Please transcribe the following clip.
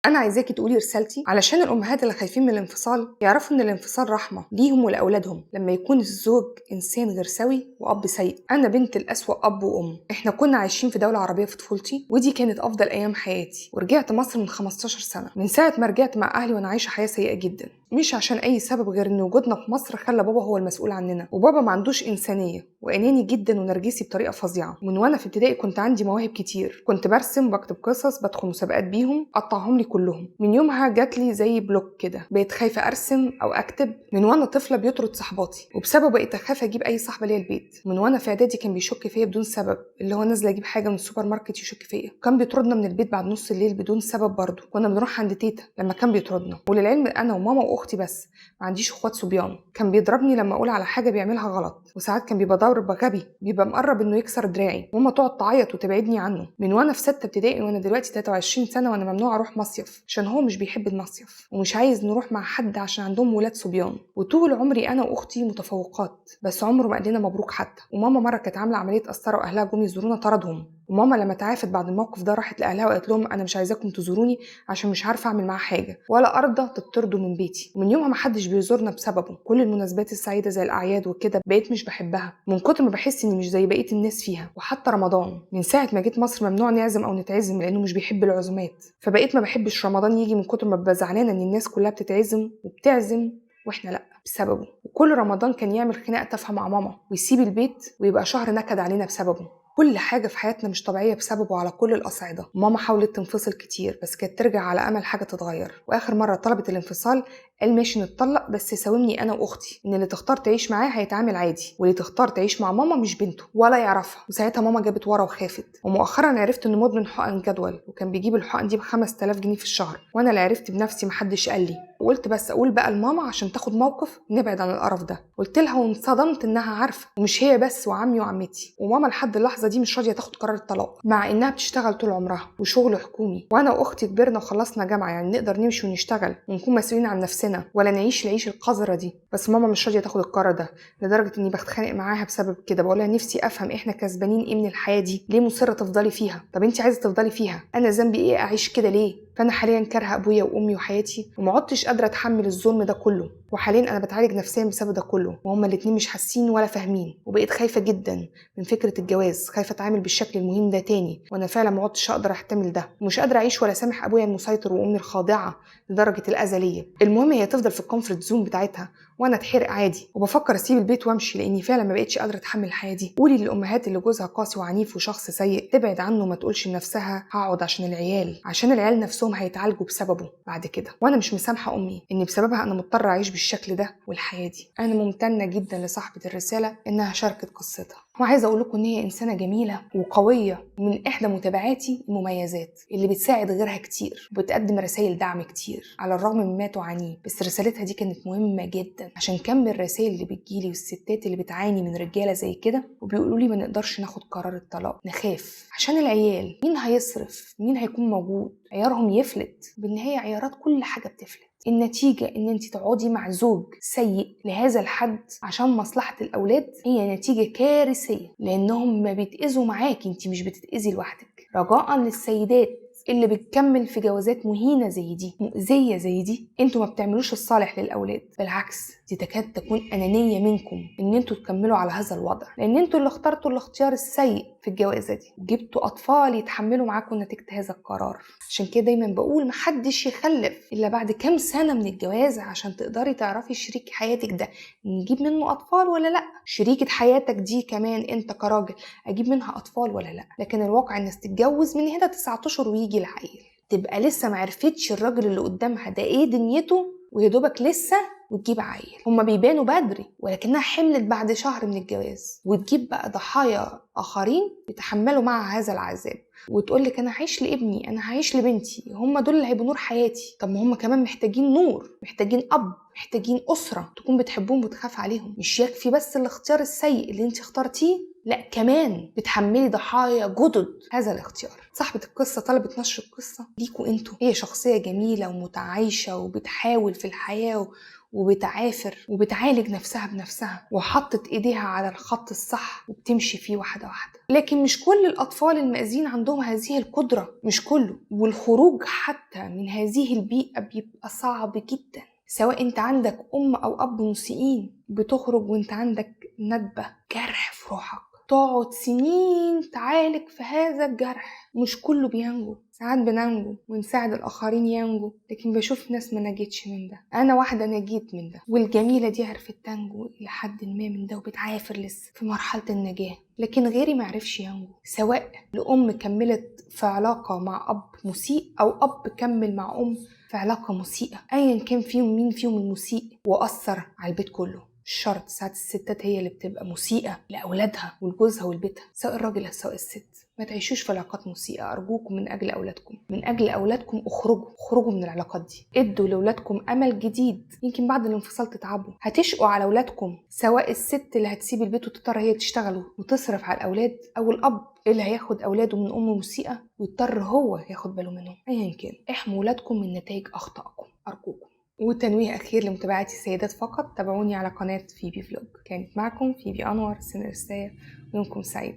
أنا عايزاكي تقولي رسالتي علشان الأمهات اللي خايفين من الانفصال يعرفوا إن الانفصال رحمة ليهم ولأولادهم لما يكون الزوج إنسان غير سوي وأب سيء. أنا بنت الأسوأ أب وأم. إحنا كنا عايشين في دولة عربية في طفولتي ودي كانت أفضل أيام حياتي، ورجعت مصر من 15 سنة. من ساعة ما رجعت مع أهلي وأنا عايشة حياة سيئة جدا، مش عشان أي سبب غير إن وجودنا في مصر خلى بابا هو المسؤول عننا، وبابا ما عندوش إنسانية وأناني جدا ونرجسي بطريقة فظيعة. من وأنا في ابتدائي كنت عندي مواهب كتير، كنت برسم وبكتب قصص، بدخل مسابقات بيهم قطعهم لي كلهم. من يومها جات لي زي بلوك كده، بقيت خايفة أرسم أو أكتب. من وأنا طفلة بيطرد صحباتي وبسببه بقيت أخاف أجيب أي صاحبة ليا البيت. من وأنا في إعدادي كان بيشك فيا بدون سبب، اللي هو نازلة أجيب حاجة من السوبر ماركت يشك فيا. كان بيطردنا من البيت بعد نص الليل بدون سبب برضه. كنا بنروح عند تيتا لما كان بيطردنا، وللعلم أنا وماما وأختي بس، ما عنديش اخوات صبيان. كان بيضربني لما اقول على حاجه بيعملها غلط، وساعات كان بيبقى ضرب غبي بيبقى مقرب انه يكسر دراعي. ماما تقعد تعيط وتبعدني عنه. من وانا في 6 ابتدائي وانا دلوقتي 23 سنه وانا ممنوع اروح مصيف عشان هو مش بيحب المصيف ومش عايز نروح مع حد عشان عندهم ولاد صبيان. وطول عمري انا واختي متفوقات، بس عمره ما قال لنا مبروك حتى. وماما مره كانت عامله عمليه قسطره واهلها جم يزورونا طردهم. وماما لما تعافت بعد الموقف ده راحت لاهلها وقالت لهم انا مش عايزاكم تزوروني عشان مش عارفه اعمل معاه حاجه ولا ارضى تطردوا من بيتي. ومن يومها ما حدش بيزورنا بسببه. كل المناسبات السعيده زي الاعياد وكده بقيت مش بحبها من كتر ما بحس اني مش زي بقيه الناس فيها. وحتى رمضان من ساعه ما جيت مصر ممنوع نعزم او نتعزم لانه مش بيحب العزومات، فبقيت ما بحبش رمضان يجي من كتر ما ببقى زعلانه ان الناس كلها بتتعزم وبتعزم واحنا لا بسببه. وكل رمضان كان يعمل خناقه تافهه مع ماما ويسيب البيت ويبقى شهر نكد علينا بسببه. كل حاجة في حياتنا مش طبيعية بسببه على كل الأصعدة. ماما حاولت تنفصل كتير بس كانت ترجع على أمل حاجة تتغير، وآخر مرة طلبت الانفصال قال ماشي نتطلق بس يساومني أنا وأختي، إن اللي تختار تعيش معاه هيتعامل عادي واللي تختار تعيش مع ماما مش بنته ولا يعرفها. وساعتها ماما جابت ورا وخافت. ومؤخرا عرفت إنه مدمن حقن جدول وكان بيجيب الحقن دي ب5000 جنيه في الشهر، وأنا اللي عرفت بنفسي محدش قال لي. وقلت بس أقول بقى لماما عشان تاخد موقف نبعد عن القرف ده. قلت لها وانصدمت إنها عارفة، ومش هي بس وعمي وعمتي. وماما لحد اللحظة دي مش راضية تاخد قرار الطلاق مع انها بتشتغل طول عمرها وشغل حكومي. وانا واختي كبرنا وخلصنا جامعه، يعني نقدر نمشي ونشتغل ونكون مسؤولين عن نفسنا ولا نعيش العيش القذره دي. بس ماما مش راضيه تاخد القرار ده، لدرجه اني بتخانق معاها بسبب كده. بقولها نفسي افهم احنا كسبانين ايه من الحياه دي، ليه مصره تفضلي فيها؟ طب انت عايزه تفضلي فيها، انا ذنبي ايه اعيش كده ليه؟ فانا حاليا كارهه ابويا وامي وحياتي وما عدتش قادره اتحمل الظلم ده كله. وحاليا انا بتعالج نفسيا بسبب ده كله، وهما الاتنين مش حاسين ولا فاهمين. وبقيت خايفه جدا من فكره الجواز، خايفه اتعامل بالشكل المهم ده تاني، وانا فعلا ما عدتش اقدر احتمل ده، ومش قادره اعيش ولا سامح ابويا المسيطر وامي الخاضعه لدرجه الاذى ليا. المهم هي تفضل في الكومفورت زون بتاعتها وانا اتحرق عادي. وبفكر اسيب البيت وامشي لاني فعلا ما بقتش قادره اتحمل الحياه دي. قولي للامهات اللي جوزها قاسي وعنيف وشخص سيء تبعد عنه، ما تقولش لنفسها هقعد عشان العيال، عشان العيال نفسهم هيتعالجوا بسببه بعد كده. وانا مش مسامحه امي ان بسببها انا مضطره اعيش بالشكل ده والحياه دي. انا ممتنه جدا لصاحبه الرساله انها شاركت قصتها، وعايزه اقول لكم ان هي انسانه جميله وقويه، ومن احدى متابعاتي المميزات اللي بتساعد غيرها كتير وبتقدم رسائل دعم كتير على الرغم مما تعانيه. بس رسالتها دي كانت مهمه جدا عشان كم الرسائل اللي بتجيلي والستات اللي بتعاني من رجاله زي كده وبيقولوا لي ما نقدرش ناخد قرار الطلاق، نخاف عشان العيال، مين هيصرف، مين هيكون موجود، عيارهم يفلت. بالنهايه عيارات كل حاجه بتفلت. النتيجة ان انت تقعدي مع زوج سيء لهذا الحد عشان مصلحة الاولاد هي نتيجة كارثية، لانهم ما بيتأذوا معاكي، انت مش بتتأذي لوحدك. رجاء للسيدات اللي بتكمل في جوازات مهينة زي دي، مؤذية زي دي، انتوا ما بتعملوش الصالح للاولاد، بالعكس دي تكاد تكون انانية منكم ان انتوا تكملوا على هذا الوضع، لان انتوا اللي اخترتوا الاختيار السيء في الجوازة دي، جبتوا اطفال يتحملوا معاكم نتيجة هذا القرار. عشان كده دايما بقول محدش يخلف الا بعد كام سنة من الجواز عشان تقدري تعرفي شريك حياتك ده نجيب منه اطفال ولا لا، شريكة حياتك دي كمان انت كراجل اجيب منها اطفال ولا لا. لكن الواقع الناس تتجوز من هنا 9 اشهر ويجي العيل، تبقى لسه معرفتش الراجل اللي قدامها ده ايه دنيته ويدوبك لسه وتجيب عيل. هما بيبانوا بدري ولكنها حملت بعد شهر من الجواز، وتجيب بقى ضحايا اخرين يتحملوا معها هذا العذاب، وتقولك انا هعيش لابني، انا هعيش لبنتي، هم دول اللي هيبقوا نور حياتي. طب ما هم كمان محتاجين نور، محتاجين اب، محتاجين اسره تكون بتحبهم وتخاف عليهم. مش يكفي بس الاختيار السيء اللي انت اخترتيه لا كمان بتحملي ضحايا جدد هذا الاختيار. صاحبة القصة طلبت نشر القصة ليكوا انتوا. هي شخصية جميلة ومتعايشة وبتحاول في الحياة وبتعافر وبتعالج نفسها بنفسها، وحطت ايديها على الخط الصح وبتمشي فيه واحدة واحدة. لكن مش كل الأطفال المأذين عندهم هذه القدرة، مش كله، والخروج حتى من هذه البيئة بيبقى صعب جدا. سواء انت عندك أم أو أب مسيئين، بتخرج وانت عندك ندبة، جرح في روحك، تقعد سنين تعالج في هذا الجرح. مش كله بينجو، ساعات بننجو ونساعد الآخرين ينجو، لكن بشوف ناس ما نجيتش من ده. أنا واحدة نجيت من ده، والجميلة دي عرفت تنجو لحد ما من ده وبتعافر لسه في مرحلة النجاة، لكن غيري معرفش ينجو. سواء لأم كملت في علاقة مع أب مسيء، أو أب كمل مع أم في علاقة مسيئة، أيا كان فيهم مين فيهم المسيء وأثر على البيت كله. الشرط ساعات الستات هي اللي بتبقى مسيئة لأولادها ولجوزها ولبيتها، سواء الراجل أو سواء الست. ما تعيشوش في علاقات مسيئة أرجوكم، من أجل أولادكم، من أجل أولادكم اخرجوا من العلاقات دي. ادوا لأولادكم أمل جديد، يمكن بعد الانفصال تتعبوا، هتشقوا على أولادكم، سواء الست اللي هتسيب البيت وتضطر هي تشتغل وتصرف على الأولاد، أو الأب اللي هياخد أولاده من أم مسيئة ويضطر هو ياخد باله منهم. أيا كان، احموا أولادكم من نتائج أخطائكم أرجوكم. وتنويه أخير لمتابعتي السيدات فقط، تابعوني على قناة فيبي فلوج. كانت معكم فيبي أنور، سيناريستية، ويومكم سعيد.